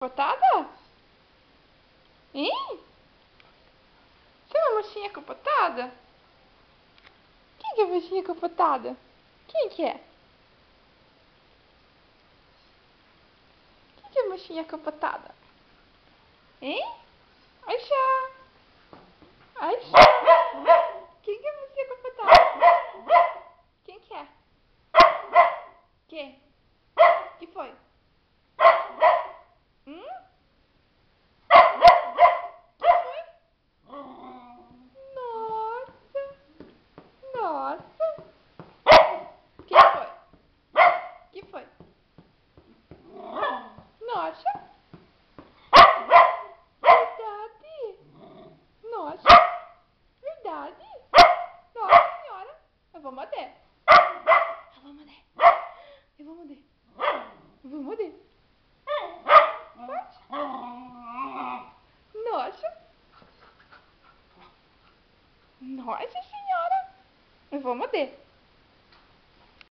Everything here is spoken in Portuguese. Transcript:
Capotada? Hein? Você é uma mochinha capotada? Quem que é a mochinha capotada? Quem que é? Quem que é a mochinha capotada? Hein? Aixa! Aixa! Quem que é a mochinha capotada? Quem que é? Quem? Que foi? Hum? Que foi? Nossa! Nossa! Quem foi? Que foi? Nossa! Verdade! Nossa! Verdade! Nossa senhora! Eu vou morder! Eu vou morder! Eu vou morder! Eu vou morder! Forte! Nossa! Nossa senhora! Eu vou morder!